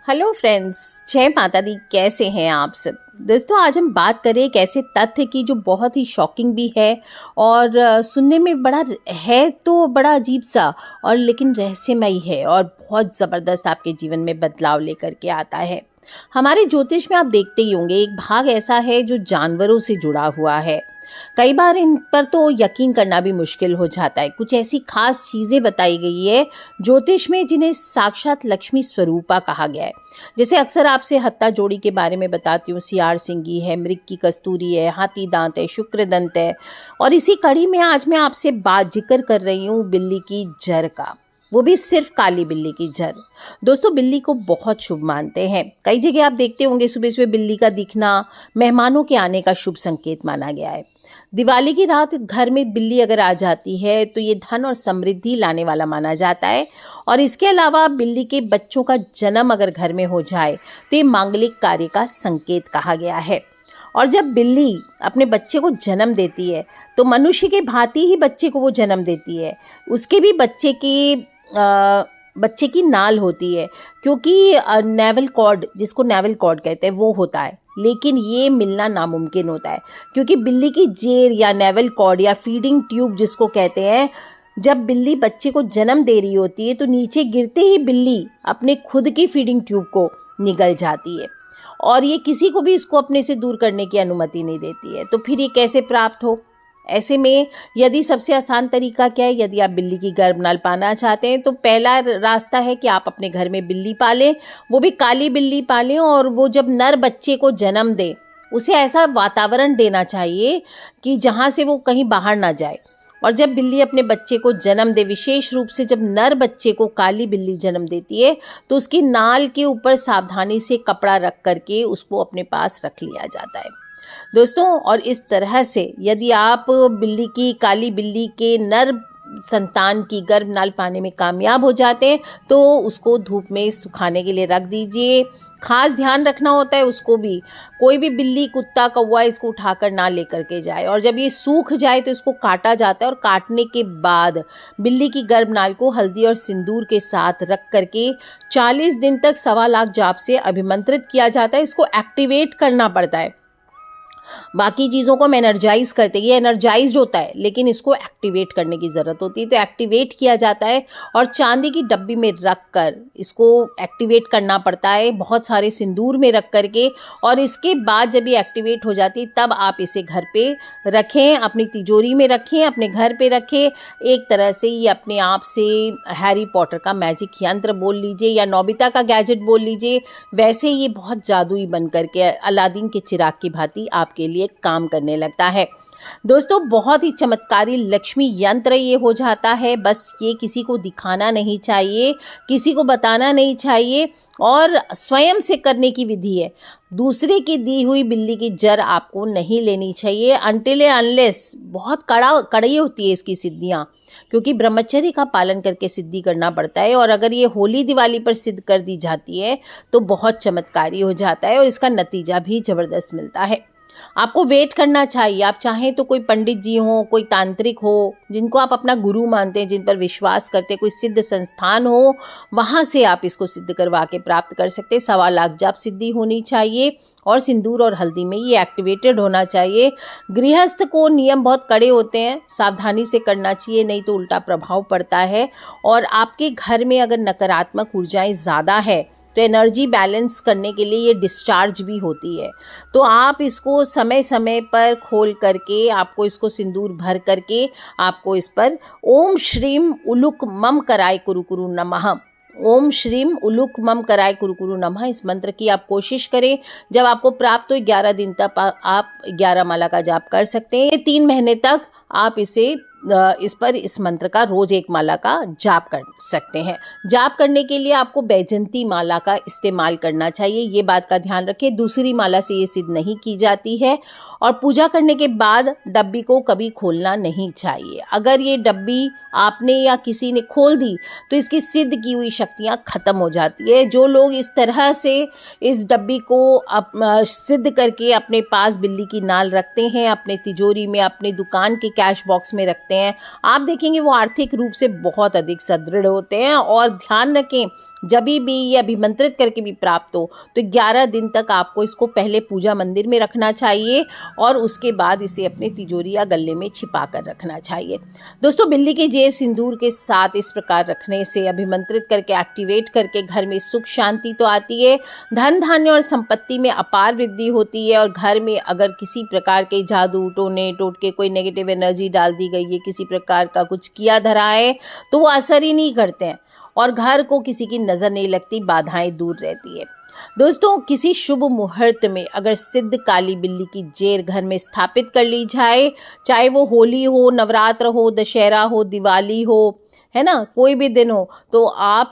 Hello friends, जय माता दी। कैसे हैं आप सब? दोस्तों, आज हम बात करें एक ऐसे तथ्य की जो बहुत ही शॉकिंग भी है और सुनने में बड़ा है तो बड़ा अजीब सा और लेकिन रहस्यमयी है और बहुत ज़बरदस्त आपके जीवन में बदलाव लेकर के आता है। हमारे ज्योतिष में आप देखते ही होंगे, एक भाग ऐसा है जो जानवरों से जुड़ा हुआ है। कई बार इन पर तो यकीन करना भी मुश्किल हो जाता है। कुछ ऐसी खास चीज़ें बताई गई है ज्योतिष में जिन्हें साक्षात लक्ष्मी स्वरूपा कहा गया है। जैसे अक्सर आपसे हत्ता जोड़ी के बारे में बताती हूँ, सियार सिंगी है, मृग की कस्तूरी है, हाथी दांत है, शुक्र दंत है। और इसी कड़ी में आज मैं आपसे जिक्र कर रही हूँ बिल्ली की जर का, वो भी सिर्फ काली बिल्ली की जर। दोस्तों, बिल्ली को बहुत शुभ मानते हैं। कई जगह आप देखते होंगे सुबह सुबह बिल्ली का दिखना मेहमानों के आने का शुभ संकेत माना गया है। दिवाली की रात घर में बिल्ली अगर आ जाती है तो ये धन और समृद्धि लाने वाला माना जाता है। और इसके अलावा बिल्ली के बच्चों का जन्म अगर घर में हो जाए तो ये मांगलिक कार्य का संकेत कहा गया है। और जब बिल्ली अपने बच्चे को जन्म देती है तो मनुष्य के भांति ही बच्चे को वो जन्म देती है। उसके भी बच्चे की नाल होती है, क्योंकि नेवल कॉर्ड, जिसको नेवल कॉर्ड कहते हैं, वो होता है। लेकिन ये मिलना नामुमकिन होता है, क्योंकि बिल्ली की जेर या नेवल कॉर्ड या फीडिंग ट्यूब जिसको कहते हैं, जब बिल्ली बच्चे को जन्म दे रही होती है तो नीचे गिरते ही बिल्ली अपने खुद की फीडिंग ट्यूब को निगल जाती है और ये किसी को भी इसको अपने से दूर करने की अनुमति नहीं देती है। तो फिर ये कैसे प्राप्त हो? ऐसे में यदि सबसे आसान तरीका क्या है, यदि आप बिल्ली की गर्भनाल पाना चाहते हैं तो पहला रास्ता है कि आप अपने घर में बिल्ली पालें, वो भी काली बिल्ली पालें। और वो जब नर बच्चे को जन्म दे उसे ऐसा वातावरण देना चाहिए कि जहाँ से वो कहीं बाहर ना जाए। और जब बिल्ली अपने बच्चे को जन्म दे, विशेष रूप से जब नर बच्चे को काली बिल्ली जन्म देती है, तो उसकी नाल के ऊपर सावधानी से कपड़ा रख करके उसको अपने पास रख लिया जाता है दोस्तों। और इस तरह से यदि आप काली बिल्ली के नर संतान की गर्भनाल पाने में कामयाब हो जाते हैं तो उसको धूप में सुखाने के लिए रख दीजिए। खास ध्यान रखना होता है उसको भी, कोई भी बिल्ली, कुत्ता, कौवा इसको उठाकर ना लेकर के जाए। और जब ये सूख जाए तो इसको काटा जाता है और काटने के बाद बिल्ली की गर्भनाल को हल्दी और सिंदूर के साथ रख करके 40 दिन तक 1.25 लाख जाप से अभिमंत्रित किया जाता है। इसको एक्टिवेट करना पड़ता है। बाकी चीज़ों को हम एनर्जाइज करते हैं, ये एनर्जाइज्ड होता है, लेकिन इसको एक्टिवेट करने की ज़रूरत होती है। तो एक्टिवेट किया जाता है और चांदी की डब्बी में रख कर इसको एक्टिवेट करना पड़ता है, बहुत सारे सिंदूर में रख करके। और इसके बाद जब ये एक्टिवेट हो जाती है तब आप इसे घर पे रखें, अपनी तिजोरी में रखें, अपने घर पे रखें। एक तरह से ये अपने आप से हैरी पॉटर का मैजिक यंत्र बोल लीजिए या नोबिता का गैजेट बोल लीजिए, वैसे ये बहुत जादुई बन करके अलादीन के चिराग की भांति आपके लिए काम करने लगता है। दोस्तों, बहुत ही चमत्कारी लक्ष्मी यंत्र ये हो जाता है। बस ये किसी को दिखाना नहीं चाहिए, किसी को बताना नहीं चाहिए और स्वयं से करने की विधि है। दूसरे की दी हुई बिल्ली की जर आपको नहीं लेनी चाहिए अनटिल अनलेस, बहुत कड़ाई होती है इसकी सिद्धियाँ, क्योंकि ब्रह्मचर्य का पालन करके सिद्धि करना पड़ता है। और अगर ये होली दिवाली पर सिद्ध कर दी जाती है तो बहुत चमत्कारी हो जाता है और इसका नतीजा भी ज़बरदस्त मिलता है। आपको वेट करना चाहिए। आप चाहें तो कोई पंडित जी हो, कोई तांत्रिक हो, जिनको आप अपना गुरु मानते हैं, जिन पर विश्वास करते हैं, कोई सिद्ध संस्थान हो, वहाँ से आप इसको सिद्ध करवा के प्राप्त कर सकते हैं। 1.25 लाख जाप सिद्धि होनी चाहिए और सिंदूर और हल्दी में ये एक्टिवेटेड होना चाहिए। गृहस्थ को नियम बहुत कड़े होते हैं, सावधानी से करना चाहिए, नहीं तो उल्टा प्रभाव पड़ता है। और आपके घर में अगर नकारात्मक ऊर्जाएं ज़्यादा है तो एनर्जी बैलेंस करने के लिए ये डिस्चार्ज भी होती है। तो आप इसको समय समय पर खोल करके, आपको इसको सिंदूर भर करके आपको इस पर ओम श्रीम उलुक मम कराय कुरु कुरु नमः, ओम श्रीम उलुक मम कराय कुरु कुरु नमः, इस मंत्र की आप कोशिश करें। जब आपको प्राप्त हो 11 दिन तक आप 11 माला का जाप कर सकते हैं। 3 महीने तक आप इस मंत्र का रोज 1 माला का जाप कर सकते हैं। जाप करने के लिए आपको बैजंती माला का इस्तेमाल करना चाहिए, ये बात का ध्यान रखें। दूसरी माला से ये सिद्ध नहीं की जाती है। और पूजा करने के बाद डब्बी को कभी खोलना नहीं चाहिए। अगर ये डब्बी आपने या किसी ने खोल दी तो इसकी सिद्ध की हुई शक्तियाँ खत्म हो जाती है। जो लोग इस तरह से इस डब्बी को सिद्ध करके अपने पास बिल्ली की नाल रखते हैं, अपने तिजोरी में, अपने दुकान के कैश बॉक्स में रखते हैं, आप देखेंगे वो आर्थिक रूप से बहुत अधिक सुदृढ़ होते हैं। और ध्यान रखें, जब भी ये अभिमंत्रित करके भी प्राप्त हो तो 11 दिन तक आपको इसको पहले पूजा मंदिर में रखना चाहिए और उसके बाद इसे अपने तिजोरी या गले में छिपा कर रखना चाहिए। दोस्तों, बिल्ली के जेर सिंदूर के साथ इस प्रकार रखने से, अभिमंत्रित करके, एक्टिवेट करके घर में सुख शांति तो आती है, धन धान्य और संपत्ति में अपार वृद्धि होती है। और घर में अगर किसी प्रकार के जादू टोने टोटके, कोई नेगेटिव एनर्जी डाल दी गई है, किसी प्रकार का कुछ किया धरा है, तो वो असर ही नहीं करते हैं और घर को किसी की नज़र नहीं लगती, बाधाएं दूर रहती है। दोस्तों, किसी शुभ मुहूर्त में अगर सिद्ध काली बिल्ली की जेर घर में स्थापित कर ली जाए, चाहे वो होली हो, नवरात्र हो, दशहरा हो, दिवाली हो, है ना, कोई भी दिन हो, तो आप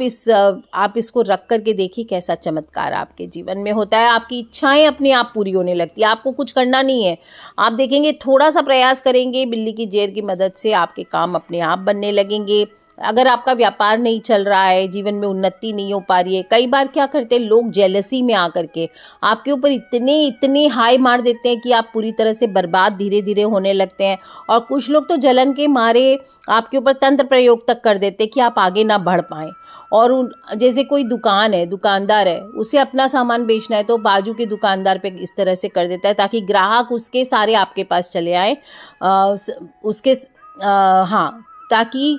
इसको रख करके देखिए कैसा चमत्कार आपके जीवन में होता है। आपकी इच्छाएं अपने आप पूरी होने लगती है, आपको कुछ करना नहीं है। आप देखेंगे, थोड़ा सा प्रयास करेंगे, बिल्ली की जेर की मदद से आपके काम अपने आप बनने लगेंगे। अगर आपका व्यापार नहीं चल रहा है, जीवन में उन्नति नहीं हो पा रही है, कई बार क्या करते हैं लोग, जेलसी में आकर के आपके ऊपर इतने हाई मार देते हैं कि आप पूरी तरह से बर्बाद धीरे धीरे होने लगते हैं। और कुछ लोग तो जलन के मारे आपके ऊपर तंत्र प्रयोग तक कर देते हैं कि आप आगे ना बढ़ पाएँ। और जैसे कोई दुकान है, दुकानदार है, उसे अपना सामान बेचना है तो बाजू के दुकानदार पे इस तरह से कर देता है ताकि ग्राहक उसके सारे आपके पास चले आए, ताकि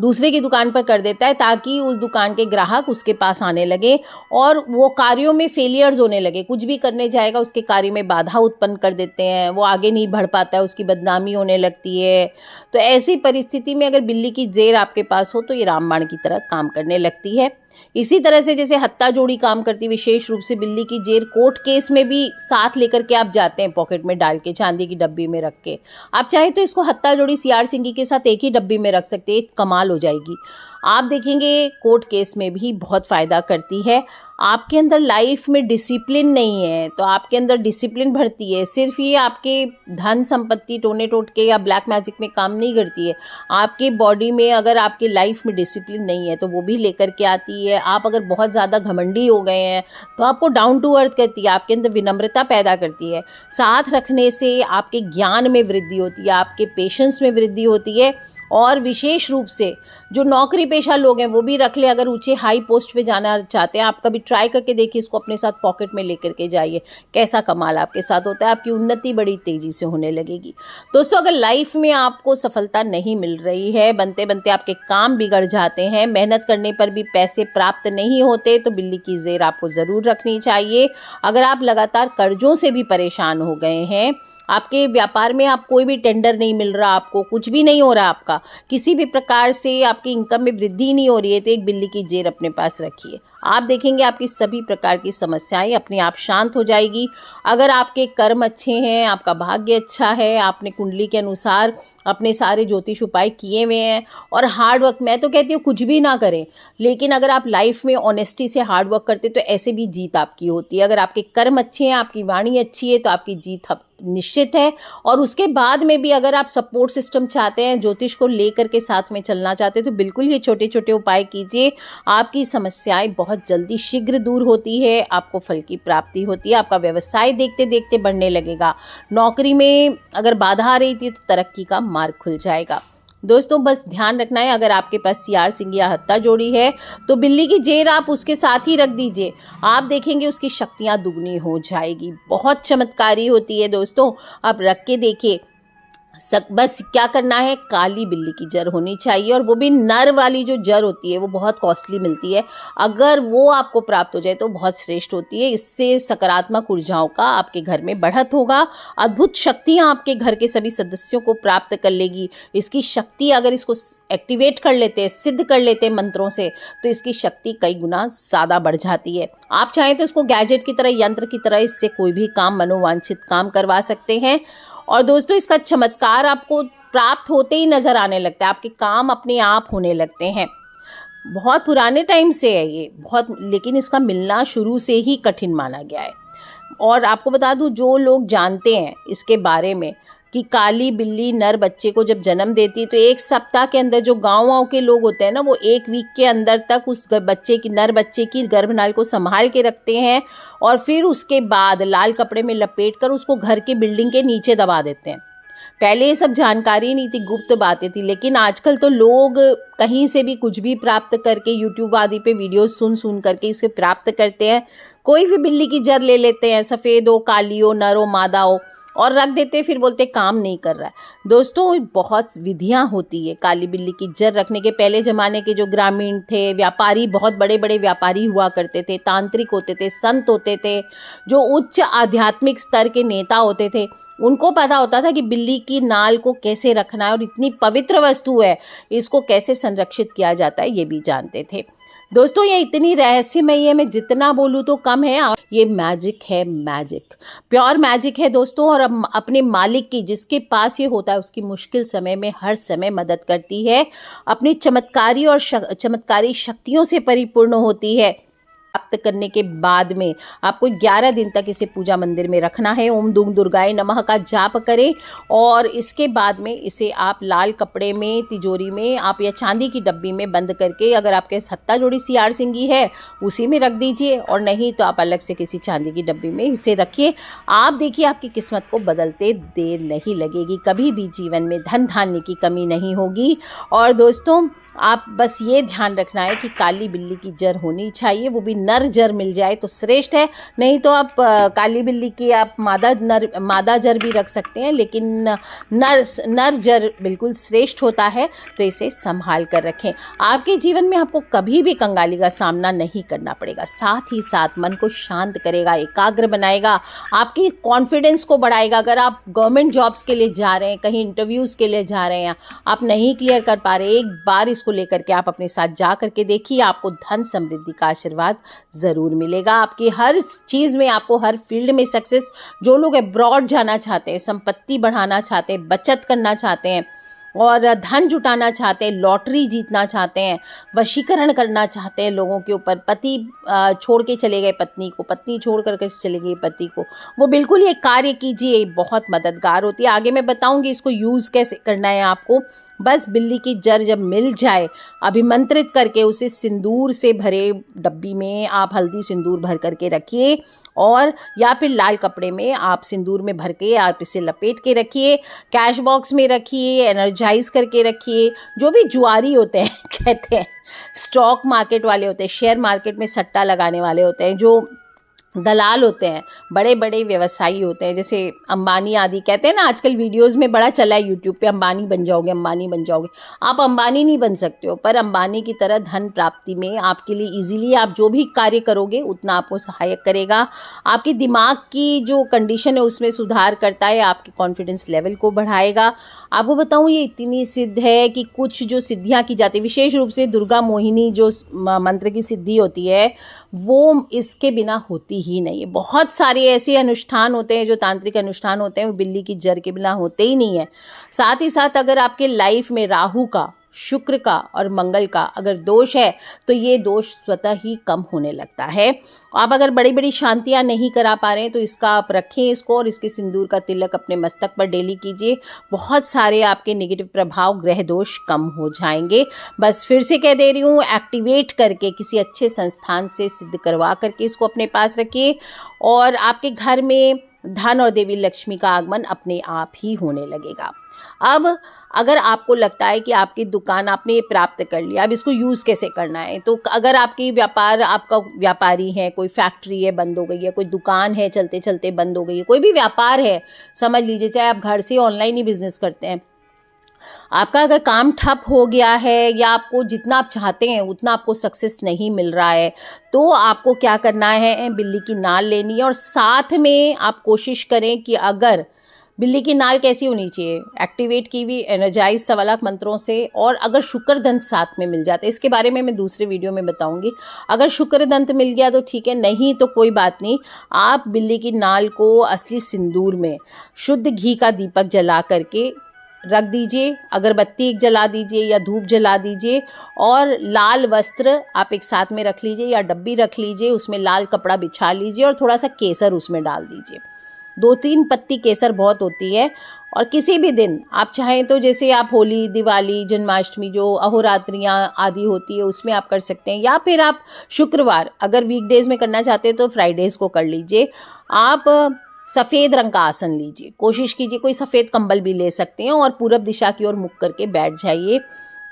दूसरे की दुकान पर कर देता है ताकि उस दुकान के ग्राहक उसके पास आने लगे और वो कार्यों में फेलियर्स होने लगे। कुछ भी करने जाएगा उसके कार्य में बाधा उत्पन्न कर देते हैं, वो आगे नहीं बढ़ पाता है, उसकी बदनामी होने लगती है। तो ऐसी परिस्थिति में अगर बिल्ली की जेर आपके पास हो तो ये रामबाण की तरह काम करने लगती है। इसी तरह से जैसे हत्ता जोड़ी काम करती, विशेष रूप से बिल्ली की जेर कोर्ट केस में भी साथ लेकर के आप जाते हैं, पॉकेट में डाल के, चांदी की डब्बी में रख के। आप चाहे तो इसको हत्ता जोड़ी सीआर सिंगी के साथ एक ही डब्बी में रख सकते हैं, कमाल हो जाएगी। आप देखेंगे कोर्ट केस में भी बहुत फ़ायदा करती है। आपके अंदर लाइफ में डिसिप्लिन नहीं है तो आपके अंदर डिसिप्लिन भरती है। सिर्फ ये आपके धन संपत्ति, टोने टोटके या ब्लैक मैजिक में काम नहीं करती है। आपके बॉडी में अगर आपके लाइफ में डिसिप्लिन नहीं है तो वो भी लेकर के आती है। आप अगर बहुत ज़्यादा घमंडी हो गए हैं तो आपको डाउन टू अर्थ करती है, आपके अंदर विनम्रता पैदा करती है। साथ रखने से आपके ज्ञान में वृद्धि होती है, आपके पेशेंस में वृद्धि होती है। और विशेष रूप से जो नौकरी पेशा लोग हैं वो भी रख ले, अगर ऊंचे हाई पोस्ट पे जाना चाहते हैं, आप कभी ट्राई करके देखिए, इसको अपने साथ पॉकेट में लेकर के जाइए, कैसा कमाल आपके साथ होता है। आपकी उन्नति बड़ी तेज़ी से होने लगेगी। दोस्तों, अगर लाइफ में आपको सफलता नहीं मिल रही है, बनते बनते आपके काम बिगड़ जाते हैं, मेहनत करने पर भी पैसे प्राप्त नहीं होते, तो बिल्ली की जेर आपको ज़रूर रखनी चाहिए। अगर आप लगातार कर्जों से भी परेशान हो गए हैं, आपके व्यापार में आप कोई भी टेंडर नहीं मिल रहा, आपको कुछ भी नहीं हो रहा, आपका किसी भी प्रकार से आपकी इनकम में वृद्धि नहीं हो रही है, तो एक बिल्ली की जेर अपने पास रखिए। आप देखेंगे आपकी सभी प्रकार की समस्याएं अपने आप शांत हो जाएगी। अगर आपके कर्म अच्छे हैं, आपका भाग्य अच्छा है, आपने कुंडली के अनुसार अपने सारे ज्योतिष उपाय किए हुए हैं और हार्ड वर्क, मैं तो कहती हूँ कुछ भी ना करें, लेकिन अगर आप लाइफ में ऑनेस्टी से हार्ड वर्क करते तो ऐसे भी जीत आपकी होती है। अगर आपके कर्म अच्छे हैं, आपकी वाणी अच्छी है, तो आपकी जीत निश्चित है। और उसके बाद में भी अगर आप सपोर्ट सिस्टम चाहते हैं, ज्योतिष को लेकर के साथ में चलना चाहते हैं, तो बिल्कुल ये छोटे छोटे उपाय कीजिए। आपकी समस्याएं बहुत जल्दी शीघ्र दूर होती है, आपको फल की प्राप्ति होती है, आपका व्यवसाय देखते देखते बढ़ने लगेगा। नौकरी में अगर बाधा आ रही थी तो तरक्की का मार्ग खुल जाएगा। दोस्तों, बस ध्यान रखना है, अगर आपके पास सीआर सिंह या हत्ता जोड़ी है तो बिल्ली की जेर आप उसके साथ ही रख दीजिए। आप देखेंगे उसकी शक्तियाँ दुगनी हो जाएगी, बहुत चमत्कारी होती है। दोस्तों, आप रख के देखिए। बस क्या करना है, काली बिल्ली की जर होनी चाहिए, और वो भी नर वाली जो जर होती है वो बहुत कॉस्टली मिलती है। अगर वो आपको प्राप्त हो जाए तो बहुत श्रेष्ठ होती है। इससे सकारात्मक ऊर्जाओं का आपके घर में बढ़त होगा, अद्भुत शक्तियाँ आपके घर के सभी सदस्यों को प्राप्त कर लेगी। इसकी शक्ति अगर इसको एक्टिवेट कर लेते हैं, सिद्ध कर लेते हैं मंत्रों से, तो इसकी शक्ति कई गुना ज़्यादा बढ़ जाती है। आप चाहें तो इसको गैजेट की तरह, यंत्र की तरह इससे कोई भी काम, मनोवांछित काम करवा सकते हैं। और दोस्तों, इसका चमत्कार आपको प्राप्त होते ही नज़र आने लगता है, आपके काम अपने आप होने लगते हैं। बहुत पुराने टाइम से है ये, लेकिन इसका मिलना शुरू से ही कठिन माना गया है। और आपको बता दूं, जो लोग जानते हैं इसके बारे में कि काली बिल्ली नर बच्चे को जब जन्म देती है तो 1 सप्ताह के अंदर, जो गाँव के लोग होते हैं ना, वो 1 वीक के अंदर तक उस नर बच्चे की गर्भनाल को संभाल के रखते हैं और फिर उसके बाद लाल कपड़े में लपेट कर उसको घर के बिल्डिंग के नीचे दबा देते हैं। पहले ये सब जानकारी नहीं थी, गुप्त बातें थी, लेकिन आजकल तो लोग कहीं से भी कुछ भी प्राप्त करके यूट्यूब आदि पे वीडियोस सुन करके इसे प्राप्त करते हैं। कोई भी बिल्ली की जड़ ले लेते हैं, सफ़ेद हो, काली हो, नर हो, मादा हो, और रख देते हैं, फिर बोलते काम नहीं कर रहा है। दोस्तों बहुत विधियां होती है काली बिल्ली की जड़ रखने के। पहले ज़माने के जो ग्रामीण थे, व्यापारी, बहुत बड़े बड़े व्यापारी हुआ करते थे, तांत्रिक होते थे, संत होते थे, जो उच्च आध्यात्मिक स्तर के नेता होते थे, उनको पता होता था कि बिल्ली की नाल को कैसे रखना है और इतनी पवित्र वस्तु है, इसको कैसे संरक्षित किया जाता है, ये भी जानते थे। दोस्तों ये इतनी रहस्यमय है, मैं जितना बोलूँ तो कम है। ये मैजिक है, मैजिक, प्योर मैजिक है दोस्तों। और अपने मालिक की, जिसके पास ये होता है, उसकी मुश्किल समय में हर समय मदद करती है, अपनी चमत्कारी और चमत्कारी शक्तियों से परिपूर्ण होती है। प्राप्त करने के बाद में आपको 11 दिन तक इसे पूजा मंदिर में रखना है। ओम दुम दुर्गाय नमः का जाप करें और इसके बाद में इसे आप लाल कपड़े में, तिजोरी में आप या चांदी की डब्बी में बंद करके, अगर आपके हत्ता जोड़ी सियार सिंगी है उसी में रख दीजिए, और नहीं तो आप अलग से किसी चांदी की डब्बी में इसे रखिए। आप देखिए आपकी किस्मत को बदलते देर नहीं लगेगी, कभी भी जीवन में धन धान्य की कमी नहीं होगी। और दोस्तों आप बस ये ध्यान रखना है कि काली बिल्ली की जड़ होनी चाहिए, वो भी नर जड़ मिल जाए तो श्रेष्ठ है, नहीं तो आप काली बिल्ली की आप मादा जड़ भी रख सकते हैं, लेकिन नर जड़ बिल्कुल श्रेष्ठ होता है। तो इसे संभाल कर रखें। आपके जीवन में आपको कभी भी कंगाली का सामना नहीं करना पड़ेगा, साथ ही साथ मन को शांत करेगा, एकाग्र बनाएगा, आपकी कॉन्फिडेंस को बढ़ाएगा। अगर आप गवर्नमेंट जॉब्स के लिए जा रहे हैं, कहीं इंटरव्यूज़ के लिए जा रहे हैं, आप नहीं क्लियर कर पा रहे, एक बार इसको लेकर के आप अपने साथ जा करके देखिए, आपको धन समृद्धि का आशीर्वाद ज़रूर मिलेगा। आपकी हर चीज़ में, आपको हर फील्ड में सक्सेस। जो लोग अब्रॉड जाना चाहते हैं, संपत्ति बढ़ाना चाहते हैं, बचत करना चाहते हैं और धन जुटाना चाहते हैं, लॉटरी जीतना चाहते हैं, वशीकरण करना चाहते हैं लोगों के ऊपर, पति छोड़ के चले गए पत्नी को, पत्नी छोड़ करके चले गई पति को, वो बिल्कुल ये कार्य कीजिए, बहुत मददगार होती है। आगे मैं बताऊंगी इसको यूज़ कैसे करना है आपको। बस बिल्ली की जड़ जब मिल जाए, अभिमंत्रित करके उसे सिंदूर से भरे डब्बी में आप हल्दी सिंदूर भर करके रखिए, और या फिर लाल कपड़े में आप सिंदूर में भर के आप इसे लपेट के रखिए, कैश बॉक्स में रखिए, एनर्जाइज करके रखिए। जो भी जुआरी होते हैं कहते हैं, स्टॉक मार्केट वाले होते हैं, शेयर मार्केट में सट्टा लगाने वाले होते हैं, जो दलाल होते हैं, बड़े बड़े व्यवसायी होते हैं, जैसे अंबानी आदि, कहते हैं ना आजकल वीडियोस में बड़ा चला है यूट्यूब पे, अंबानी बन जाओगे, अंबानी बन जाओगे। आप अंबानी नहीं बन सकते हो, पर अंबानी की तरह धन प्राप्ति में आपके लिए इजीली आप जो भी कार्य करोगे उतना आपको सहायक करेगा। आपके दिमाग की जो कंडीशन है उसमें सुधार करता है, आपके कॉन्फिडेंस लेवल को बढ़ाएगा। आपको बताऊँ ये इतनी सिद्ध है कि कुछ जो सिद्धियाँ की जाती है, विशेष रूप से दुर्गा मोहिनी जो मंत्र की सिद्धि होती है, वो इसके बिना होती ही नहीं है। बहुत सारे ऐसे अनुष्ठान होते हैं, जो तांत्रिक अनुष्ठान होते हैं, वो बिल्ली की जड़ के बिना होते ही नहीं है। साथ ही साथ अगर आपके लाइफ में राहु का, शुक्र का और मंगल का अगर दोष है, तो ये दोष स्वतः ही कम होने लगता है। आप अगर बड़ी बड़ी शांतियाँ नहीं करा पा रहे हैं, तो इसका आप रखें इसको, और इसके सिंदूर का तिलक अपने मस्तक पर डेली कीजिए। बहुत सारे आपके नेगेटिव प्रभाव, ग्रह दोष कम हो जाएंगे। बस फिर से कह दे रही हूँ, एक्टिवेट करके किसी अच्छे संस्थान से सिद्ध करवा करके इसको अपने पास रखिए, और आपके घर में धन और देवी लक्ष्मी का आगमन अपने आप ही होने लगेगा। अब अगर आपको लगता है कि आपकी दुकान आपने ये प्राप्त कर लिया, अब इसको यूज़ कैसे करना है, तो अगर आपकी आपका व्यापारी है, कोई फैक्ट्री है बंद हो गई है, कोई दुकान है चलते चलते बंद हो गई है, कोई भी व्यापार है समझ लीजिए, चाहे आप घर से ऑनलाइन ही बिजनेस करते हैं, आपका अगर काम ठप हो गया है, या आपको जितना आप चाहते हैं उतना आपको सक्सेस नहीं मिल रहा है, तो आपको क्या करना है, बिल्ली की नाल लेनी है। और साथ में आप कोशिश करें कि अगर बिल्ली की नाल कैसी होनी चाहिए, एक्टिवेट की हुई एनर्जाइज 1.25 लाख मंत्रों से, और अगर शुक्र दंत साथ में मिल जाता है, इसके बारे में मैं दूसरे वीडियो में बताऊंगी। अगर शुक्र दंत मिल गया तो ठीक है, नहीं तो कोई बात नहीं। आप बिल्ली की नाल को असली सिंदूर में शुद्ध घी का दीपक जला करके रख दीजिए, अगरबत्ती एक जला दीजिए या धूप जला दीजिए, और लाल वस्त्र आप एक साथ में रख लीजिए या डब्बी रख लीजिए, उसमें लाल कपड़ा बिछा लीजिए और थोड़ा सा केसर उसमें डाल दीजिए। 2-3 पत्ती केसर बहुत होती है। और किसी भी दिन आप चाहें तो, जैसे आप होली, दिवाली, जन्माष्टमी, जो अहोरात्रियाँ आदि होती है उसमें आप कर सकते हैं, या फिर आप शुक्रवार, अगर वीकडेज में करना चाहते हैं तो फ्राइडेज़ को कर लीजिए। आप सफ़ेद रंग का आसन लीजिए, कोशिश कीजिए कोई सफ़ेद कंबल भी ले सकते हैं और पूरब दिशा की ओर मुख करके बैठ जाइए।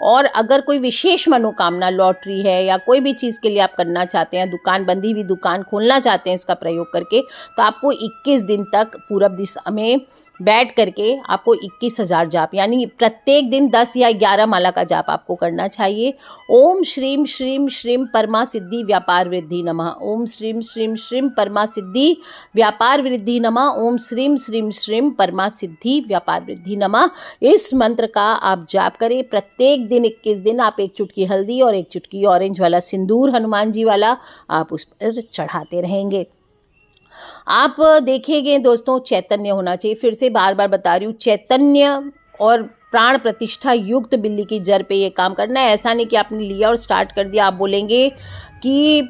और अगर कोई विशेष मनोकामना, लॉटरी है या कोई भी चीज़ के लिए आप करना चाहते हैं, दुकान, बंधी हुई दुकान खोलना चाहते हैं इसका प्रयोग करके, तो आपको 21 दिन तक पूरब दिशा में बैठ करके आपको 21,000 जाप, यानी प्रत्येक दिन 10 या 11 माला का जाप आपको करना चाहिए। ओम श्रीम श्रीम श्रीम परमा सिद्धि व्यापार वृद्धि नमः। ओम श्रीम श्रीम श्रीम परमा सिद्धि व्यापार वृद्धि नमः। ओम श्रीम श्रीम श्रीम परमा सिद्धि व्यापार वृद्धि नमः। इस मंत्र का आप जाप करें प्रत्येक दिन 21 दिन। आप एक चुटकी हल्दी और एक चुटकी ऑरेंज वाला सिंदूर हनुमान जी वाला आप उस पर चढ़ाते रहेंगे। आप देखेंगे दोस्तों, चैतन्य होना चाहिए। फिर से बार बार बता रही हूँ, चैतन्य और प्राण प्रतिष्ठा युक्त बिल्ली की जड़ पे ये काम करना है। ऐसा नहीं कि आपने लिया और स्टार्ट कर दिया, आप बोलेंगे कि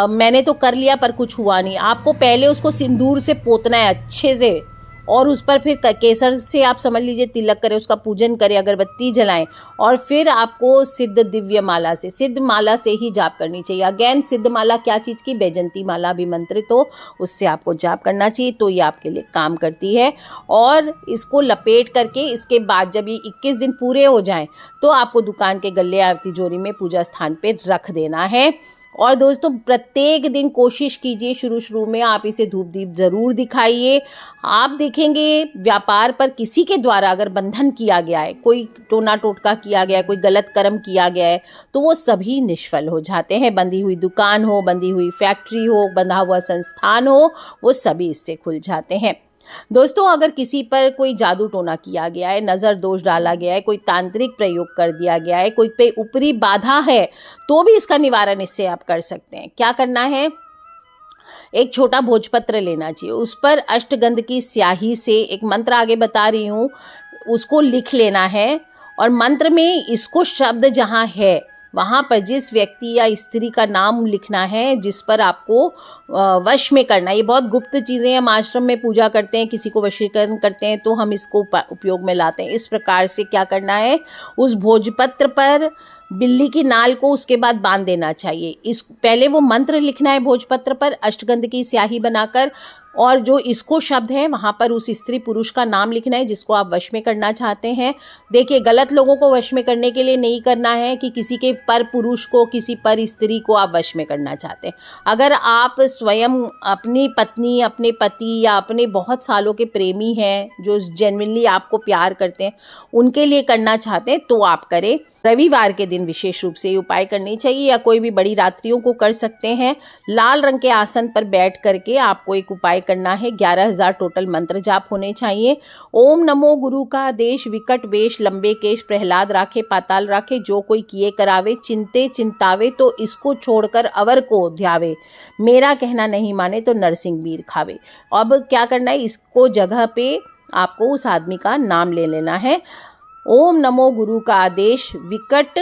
मैंने तो कर लिया पर कुछ हुआ नहीं। आपको पहले उसको सिंदूर से पोतना है अच्छे से, और उस पर फिर केसर से आप समझ लीजिए तिलक करें, उसका पूजन करें, अगरबत्ती जलाएं, और फिर आपको सिद्ध दिव्य माला से, सिद्ध माला से ही जाप करनी चाहिए। अगेन सिद्ध माला क्या चीज़ की? बैजंती माला अभिमंत्रित हो, उससे आपको जाप करना चाहिए, तो ये आपके लिए काम करती है। और इसको लपेट करके इसके बाद जब ये 21 दिन पूरे हो जाएं तो आपको दुकान के गल्ले या तिजोरी में पूजा स्थान पे रख देना है। और दोस्तों प्रत्येक दिन कोशिश कीजिए, शुरू में आप इसे धूप दीप ज़रूर दिखाइए। आप देखेंगे व्यापार पर किसी के द्वारा अगर बंधन किया गया है, कोई टोना टोटका किया गया है, कोई गलत कर्म किया गया है, तो वो सभी निष्फल हो जाते हैं। बंधी हुई दुकान हो, बंधी हुई फैक्ट्री हो, बंधा हुआ संस्थान हो, वो सभी इससे खुल जाते हैं। दोस्तों अगर किसी पर कोई जादू टोना किया गया है, नज़र दोष डाला गया है, कोई तांत्रिक प्रयोग कर दिया गया है, कोई पे ऊपरी बाधा है, तो भी इसका निवारण इससे आप कर सकते हैं। क्या करना है? एक छोटा भोजपत्र लेना चाहिए, उस पर अष्टगंध की स्याही से एक मंत्र आगे बता रही हूँ, उसको लिख लेना है। और मंत्र में इसको शब्द जहाँ है वहाँ पर जिस व्यक्ति या स्त्री का नाम लिखना है जिस पर आपको वश में करना है। ये बहुत गुप्त चीज़ें हम आश्रम में पूजा करते हैं, किसी को वशीकरण करते हैं तो हम इसको उपयोग में लाते हैं। इस प्रकार से क्या करना है, उस भोजपत्र पर बिल्ली की नाल को उसके बाद बांध देना चाहिए। इस पहले वो मंत्र लिखना है भोजपत्र पर अष्टगंध की स्याही बनाकर, और जो इसको शब्द है वहाँ पर उस स्त्री पुरुष का नाम लिखना है जिसको आप वश में करना चाहते हैं। देखिए गलत लोगों को वश में करने के लिए नहीं करना है कि किसी के पर पुरुष को, किसी पर स्त्री को आप वश में करना चाहते हैं। अगर आप स्वयं अपनी पत्नी, अपने पति या अपने बहुत सालों के प्रेमी हैं जो जेन्युइनली आपको प्यार करते हैं, उनके लिए करना चाहते हैं तो आप करें। रविवार के दिन विशेष रूप से ये उपाय करनी चाहिए, या कोई भी बड़ी रात्रियों को कर सकते हैं। लाल रंग के आसन पर बैठ करके आपको एक उपाय करना है। 11,000 टोटल मंत्र जाप होने चाहिए। ओम नमो गुरु का आदेश, विकट वेश लंबे केश, प्रहलाद राखे पाताल राखे, जो कोई किए करावे, चिंते चिंतावे तो इसको छोड़कर अवर को ध्यावे, मेरा कहना नहीं माने तो नरसिंह वीर खावे। अब क्या करना है, इसको जगह पे आपको उस आदमी का नाम ले लेना है। ओम नमो गुरु का आदेश, विकट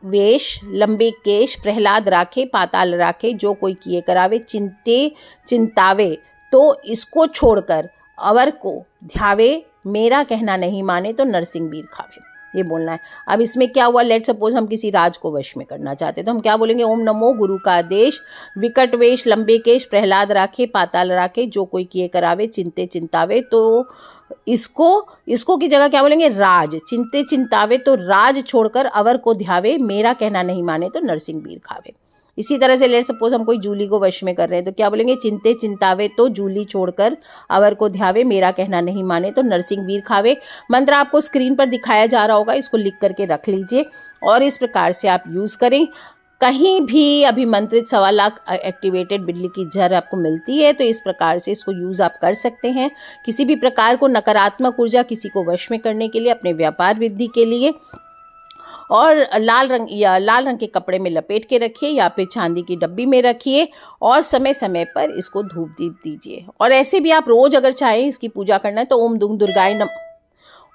वेश लंबे केश, प्रहलाद राखे पाताल राखे, जो कोई किए करावे, चिंते चिंतावे तो इसको छोड़कर अवर को ध्यावे, मेरा कहना नहीं माने तो नरसिंह वीर खावे, ये बोलना है। अब इसमें क्या हुआ, लेट सपोज हम किसी राज को वश में करना चाहते हैं तो हम क्या बोलेंगे, ओम नमो गुरु का आदेश, विकट वेश लंबे केश, प्रहलाद राखे पाताल राखे, जो कोई किए करावे, चिंते चिंतावे तो इसको की जगह क्या बोलेंगे, राज, चिंते चिंतावे तो राज छोड़कर अवर को ध्यावे, मेरा कहना नहीं माने तो नरसिंह वीर खावे। इसी तरह से लेट सपोज हम कोई जूली को वश में कर रहे हैं तो क्या बोलेंगे, चिंते चिंतावे तो जूली छोड़कर अवर को ध्यावे, मेरा कहना नहीं माने तो नरसिंह वीर खावे। मंत्र आपको स्क्रीन पर दिखाया जा रहा होगा, इसको लिख करके रख लीजिए और इस प्रकार से आप यूज़ करें। कहीं भी अभिमंत्रित 1.25 लाख एक्टिवेटेड बिल्ली की जड़ आपको मिलती है तो इस प्रकार से इसको यूज़ आप कर सकते हैं। किसी भी प्रकार को नकारात्मक ऊर्जा किसी को वश में करने के लिए, अपने व्यापार वृद्धि के लिए, और लाल रंग के कपड़े में लपेट के रखिए या फिर चांदी की डब्बी में रखिए और समय समय पर इसको धूप दीप दीजिए। और ऐसे भी आप रोज़ अगर चाहें इसकी पूजा करना है तो ओम दुंग दुर्गाय नमः,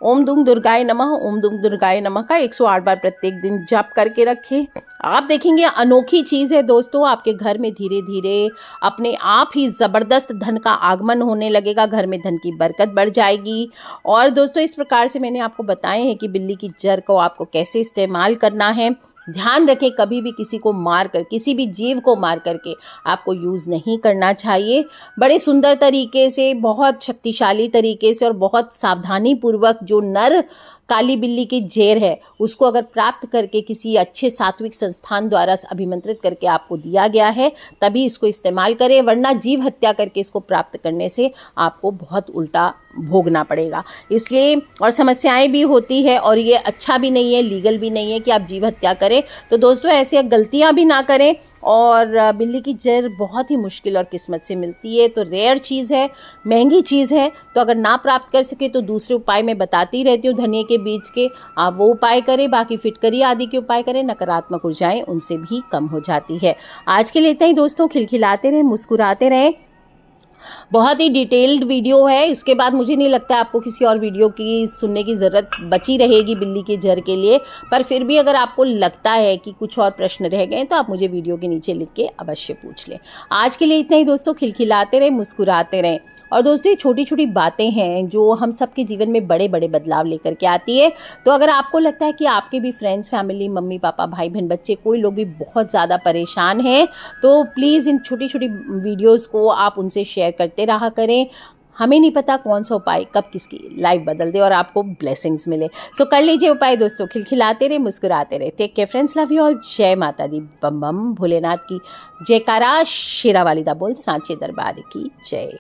ओम दुंग दुर्गाय नमः, ओम दुंग दुर्गाय नमः का 108 बार प्रत्येक दिन जप करके रखें। आप देखेंगे अनोखी चीज़ है दोस्तों, आपके घर में धीरे धीरे अपने आप ही ज़बरदस्त धन का आगमन होने लगेगा, घर में धन की बरकत बढ़ जाएगी। और दोस्तों इस प्रकार से मैंने आपको बताए हैं कि बिल्ली की जड़ को आपको कैसे इस्तेमाल करना है। ध्यान रखें, कभी भी किसी को मार कर, किसी भी जीव को मार करके आपको यूज़ नहीं करना चाहिए। बड़े सुंदर तरीके से, बहुत शक्तिशाली तरीके से और बहुत सावधानी पूर्वक जो नर काली बिल्ली की जेर है उसको अगर प्राप्त करके किसी अच्छे सात्विक संस्थान द्वारा अभिमंत्रित करके आपको दिया गया है तभी इसको इस्तेमाल करें, वरना जीव हत्या करके इसको प्राप्त करने से आपको बहुत उल्टा भोगना पड़ेगा। इसलिए और समस्याएं भी होती है और ये अच्छा भी नहीं है, लीगल भी नहीं है कि आप जीव हत्या करें। तो दोस्तों ऐसी गलतियां भी ना करें। और बिल्ली की जर बहुत ही मुश्किल और किस्मत से मिलती है, तो रेयर चीज़ है, महंगी चीज़ है। तो अगर ना प्राप्त कर सके तो दूसरे उपाय मैं बताती रहती हूँ धनिया के बीज के, आप वो उपाय करें। बाकी फिटकरी आदि के उपाय करें, नकारात्मक ऊर्जाएं उनसे भी कम हो जाती है। आज के लिए इतना ही दोस्तों, खिलखिलाते रहें, मुस्कुराते रहें। बहुत ही डिटेल्ड वीडियो है, इसके बाद मुझे नहीं लगता आपको किसी और वीडियो की सुनने की ज़रूरत बची रहेगी बिल्ली के जर के लिए। पर फिर भी अगर आपको लगता है कि कुछ और प्रश्न रह गए तो आप मुझे वीडियो के नीचे लिख के अवश्य पूछ लें। आज के लिए इतना ही दोस्तों, खिलखिलाते रहें, मुस्कुराते रहें। और दोस्तों ये छोटी छोटी बातें हैं जो हम सबके जीवन में बड़े बड़े बदलाव लेकर के आती है। तो अगर आपको लगता है कि आपके भी फ्रेंड्स, फैमिली, मम्मी पापा, भाई बहन, बच्चे, कोई लोग भी बहुत ज़्यादा परेशान हैं तो प्लीज़ इन छोटी छोटी वीडियोज़ को आप उनसे शेयर करते रहा करें। हमें नहीं पता कौन सा उपाय कब किसकी लाइफ बदल दे और आपको ब्लेसिंग्स मिले। सो कर लीजिए उपाय दोस्तों, खिलखिलाते रहे, मुस्कुराते रहे। Take care friends, love you all. जय माता दी, बम बम भोलेनाथ की जयकारा, शेरा वाली दा बोल, सांचे दरबार की जय।